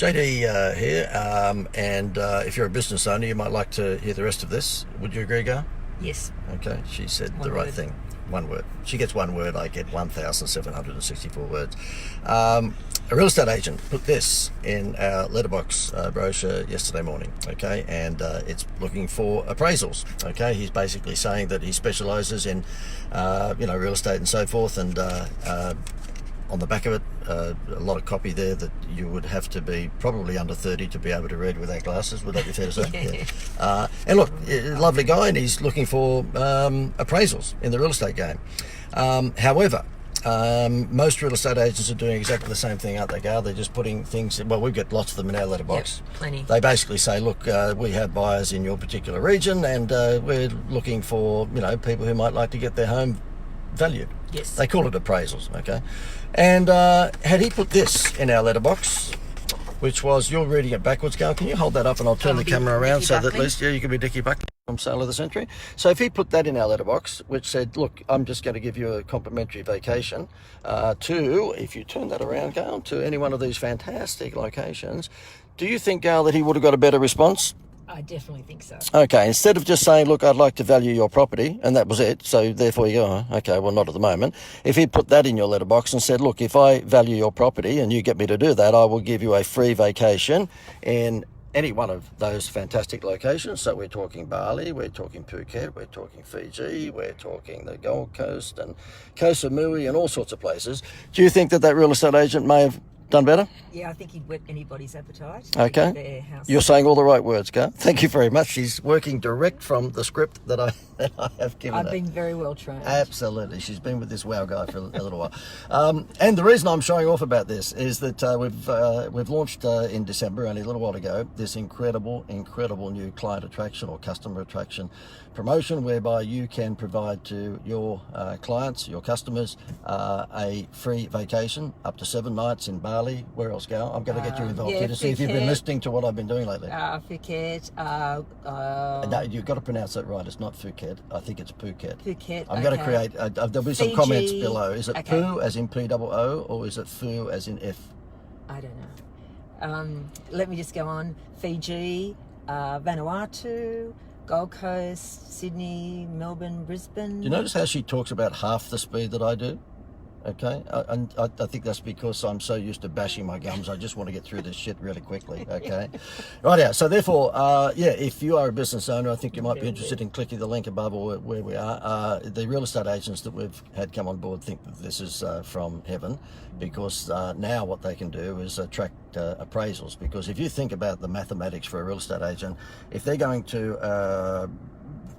JD here, and if you're a business owner, you might like to hear the rest of this. Would you agree, Gar? Yes. Okay, she said One the right word. thing. One word. She gets one word, I get 1,764 words. A real estate agent put this in our letterbox brochure yesterday morning, okay, and it's looking for appraisals, okay. He's basically saying that he specialises in, real estate and so forth, and on the back of it, a lot of copy there that you would have to be probably under 30 to be able to read without glasses. Would that be fair to say? Yeah. And look, lovely guy, and he's looking for appraisals in the real estate game. However, most real estate agents are doing exactly the same thing, aren't they, Gail? They're just putting things, well, we've got lots of them in our letterbox. Yep, plenty. They basically say, look, we have buyers in your particular region, and we're looking for, people who might like to get their home valued. Yes. They call it appraisals, okay? And had he put this in our letterbox, which was, you're reading it backwards, Gail, can you hold that up and I'll turn the camera around so that at least, you can be Dickie Buckley from Sale of the Century. So if he put that in our letterbox, which said, look, I'm just going to give you a complimentary vacation to, if you turn that around, Gail, to any one of these fantastic locations, do you think, Gail, that he would have got a better response? I definitely think so. Okay, instead of just saying, look, I'd like to value your property, and that was it, so therefore you go, okay, well, not at the moment. If he put that in your letterbox and said, look, if I value your property and you get me to do that, I will give you a free vacation in any one of those fantastic locations. So we're talking Bali, we're talking Phuket, we're talking Fiji, we're talking the Gold Coast and Koh Samui and all sorts of places. Do you think that real estate agent may have done better? Yeah, I think he'd whet anybody's appetite. Okay. Their house. You're saying all the right words, Gar. Thank you very much. She's working direct from the script that I have given her. I've been very well trained. Absolutely. She's been with this wow guy for a little while. And the reason I'm showing off about this is that we've launched in December, only a little while ago, this incredible new client attraction or customer attraction promotion whereby you can provide to your clients, your customers, a free vacation up to 7 nights in Bali. Where else, Gal? I'm going to get you involved here to see if you've been listening to what I've been doing lately. Phuket. No, you've got to pronounce that right. It's not Phuket. I think it's Phuket. Phuket. I'm going to create, there'll be some Fiji. comments below. Is it Okay. Poo as in P-O-O or is it Foo as in F? I don't know. Let me just go on. Fiji, Vanuatu, Gold Coast, Sydney, Melbourne, Brisbane. Do you notice how she talks about half the speed that I do? Okay, and I think that's because I'm so used to bashing my gums. I just want to get through this shit really quickly. Okay, right now. So therefore, if you are a business owner, I think you might be interested in clicking the link above or where we are. The real estate agents that we've had come on board think that this is from heaven, because now what they can do is attract appraisals. Because if you think about the mathematics for a real estate agent, if they're going to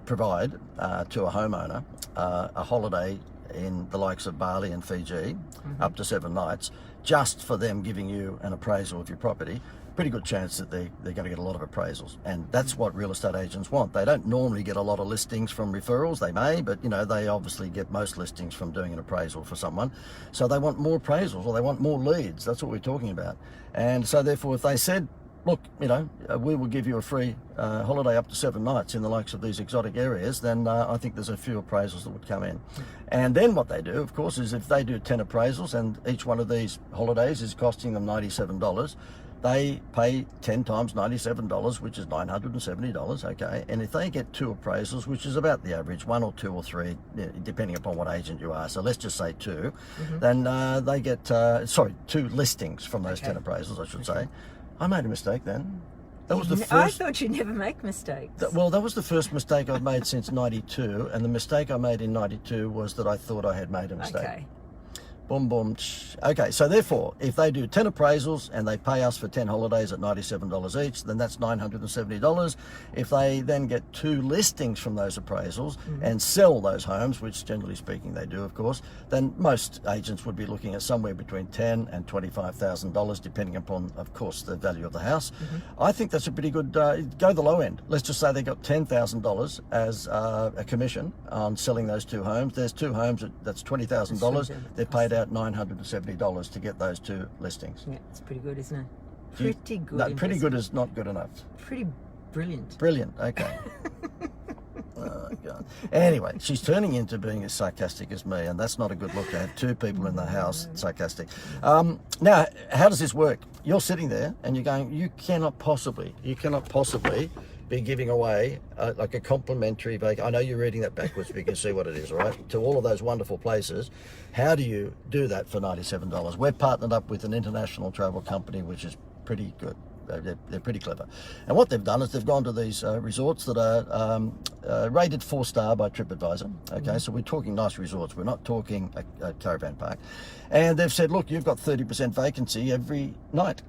provide to a homeowner a holiday in the likes of Bali and Fiji, up to 7 nights, just for them giving you an appraisal of your property, pretty good chance that they're going to get a lot of appraisals. And that's what real estate agents want. They don't normally get a lot of listings from referrals. They may, but they obviously get most listings from doing an appraisal for someone. So they want more appraisals, or they want more leads. That's what we're talking about. And so therefore, if they said, look, we will give you a free holiday up to 7 nights in the likes of these exotic areas, then I think there's a few appraisals that would come in. And then what they do, of course, is if they do 10 appraisals and each one of these holidays is costing them $97, they pay 10 times $97, which is $970, okay? And if they get 2 appraisals, which is about the average, 1 or 2 or 3, depending upon what agent you are, so let's just say 2, then they get, 2 listings from those 10 appraisals, I should say. I made a mistake then. That was the first. I thought you never make mistakes. That was the first mistake I've made since 92, and the mistake I made in 92 was that I thought I had made a mistake. Okay. Boom, boom. Okay, so therefore, if they do 10 appraisals and they pay us for 10 holidays at $97 each, then that's $970. If they then get 2 listings from those appraisals and sell those homes, which generally speaking they do, of course, then most agents would be looking at somewhere between $10,000 and $25,000, depending upon, of course, the value of the house. I think that's a pretty good, go the low end. Let's just say they got $10,000 as a commission on selling those 2 homes. There's 2 homes, that's $20,000. They're paid out $970 to get those 2 listings. Yeah, it's pretty good, isn't it? Pretty good. No, pretty good is not good enough. Pretty brilliant. Brilliant, okay. Oh, God. Anyway, she's turning into being as sarcastic as me, and that's not a good look to have two people in the house sarcastic. Now, how does this work? You're sitting there and you're going, you cannot possibly be giving away like a complimentary vacation. I know you're reading that backwards, but you can see what it is, all right? To all of those wonderful places. How do you do that for $97? We're partnered up with an international travel company, which is pretty good. They're pretty clever. And what they've done is they've gone to these resorts that are rated 4-star by TripAdvisor. Okay, so we're talking nice resorts. We're not talking a caravan park. And they've said, look, you've got 30% vacancy every night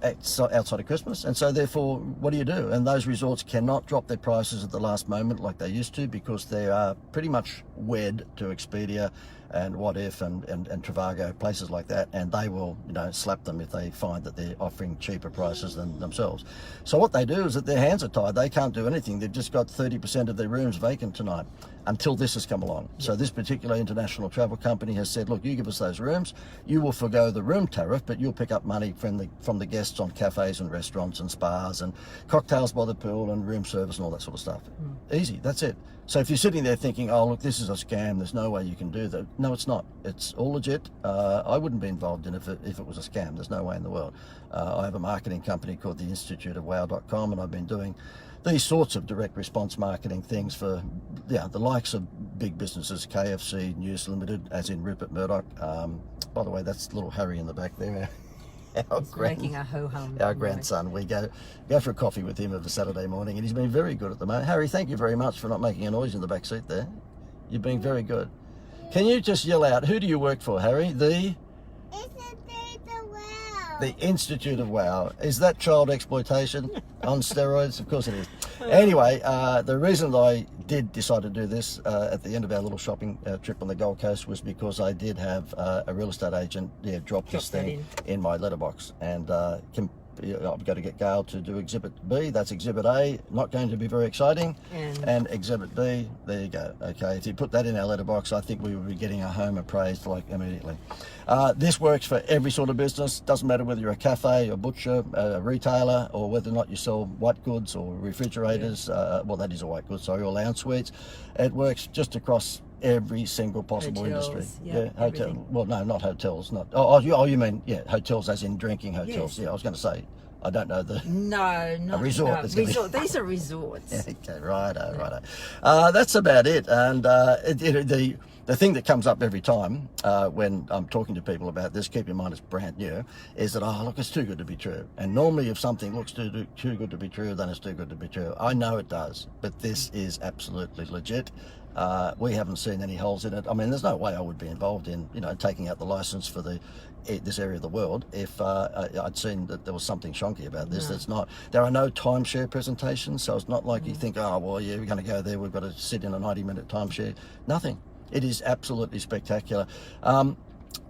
outside of Christmas, and so therefore what do you do? And those resorts cannot drop their prices at the last moment like they used to, because they are pretty much wed to Expedia and What If and Trivago, places like that, and they will, you know, slap them if they find that they're offering cheaper prices than themselves. So what they do is that their hands are tied. They can't do anything. They've just got 30% of their rooms vacant tonight until this has come along. So this particular international travel company has said, look, you give us those rooms, you will forgo the room tariff, but you'll pick up money from the guests on cafes and restaurants and spas and cocktails by the pool and room service and all that sort of stuff. Easy, that's it. So if you're sitting there thinking, oh, look, this is a scam, there's no way you can do that. No, it's not. It's all legit. I wouldn't be involved in it if it was a scam. There's no way in the world. I have a marketing company called the Institute of Wow.com, and I've been doing these sorts of direct response marketing things for the likes of big businesses, KFC, News Limited, as in Rupert Murdoch. By the way, that's little Harry in the back there. Making a ho-hum. Our grandson. We go for a coffee with him every Saturday morning, and he's been very good at the moment. Harry, thank you very much for not making a noise in the back seat there. You've been very good. Can you just yell out, who do you work for, Harry? The Institute of Wow. Is that child exploitation on steroids? Of course it is. Anyway, the reason that I did decide to do this at the end of our little shopping trip on the Gold Coast was because I did have a real estate agent drop this thing in my letterbox, and I've got to get Gail to do Exhibit B. That's Exhibit A, not going to be very exciting. And Exhibit B, there you go. Okay, if you put that in our letterbox, I think we would be getting our home appraised like immediately. This works for every sort of business. Doesn't matter whether you're a cafe, a butcher, a retailer, or whether or not you sell white goods or refrigerators. Well, that is a white goods, sorry, or lounge suites. It works just across every single possible industry. Hotel. Well, no, not hotels. Not. You mean hotels as in drinking hotels? Yes. Yeah, I was going to say. I don't know the. No, not a resort. Resort. These are resorts. Okay, righto. That's about it. And the thing that comes up every time when I'm talking to people about this, keep in mind it's brand new, is that, oh, look, it's too good to be true. And normally if something looks too good to be true, then it's too good to be true. I know it does, but this is absolutely legit. We haven't seen any holes in it. I mean, there's no way I would be involved in, taking out the license for this area of the world if I'd seen that there was something shonky about this. That's not. There are no timeshare presentations, so it's not like you think, oh, well, yeah, we're going to go there, we've got to sit in a 90-minute timeshare. Nothing. It is absolutely spectacular.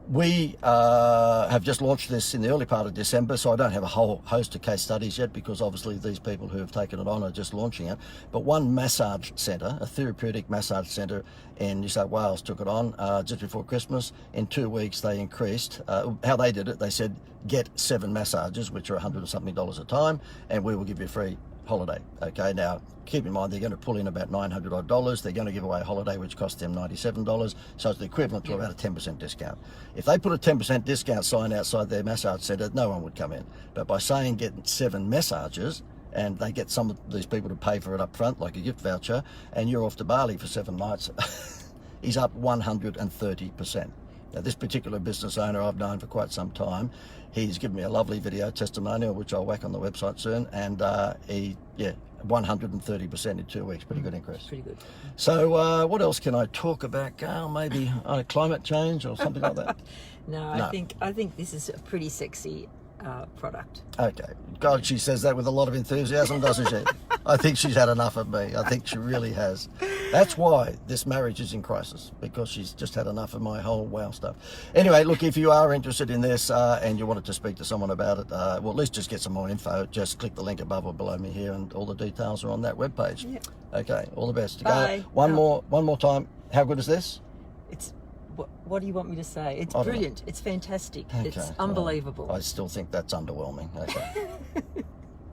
We have just launched this in the early part of December, so I don't have a whole host of case studies yet because obviously these people who have taken it on are just launching it. But one massage centre, a therapeutic massage centre in New South Wales, took it on just before Christmas. In 2 weeks they increased, how they did it, they said get 7 massages, which are $100 and something a time, and we will give you a free holiday. Okay, now keep in mind they're going to pull in about $900 odd. They're going to give away a holiday which costs them $97, so it's the equivalent to about a 10% discount. If they put a 10% discount sign outside their massage centre, no one would come in. But by saying get 7 massages, and they get some of these people to pay for it up front like a gift voucher, and you're off to Bali for 7 nights, he's up 130%. Now, this particular business owner I've known for quite some time. He's given me a lovely video testimonial, which I'll whack on the website soon, and 130% in 2 weeks. Pretty good increase. Pretty good. So what else can I talk about, Gail? Maybe climate change or something like that? No, I think this is a pretty sexy product. Okay. God, she says that with a lot of enthusiasm, doesn't she? I think she's had enough of me. I think she really has. That's why this marriage is in crisis, because she's just had enough of my whole wow stuff. Anyway, look, if you are interested in this and you wanted to speak to someone about it, well, at least just get some more info. Just click the link above or below me here, and all the details are on that webpage. Yeah. Okay, all the best. Bye. One more time. How good is this? It's. What do you want me to say? It's brilliant. It's fantastic. Okay. It's unbelievable. I still think that's underwhelming. Okay.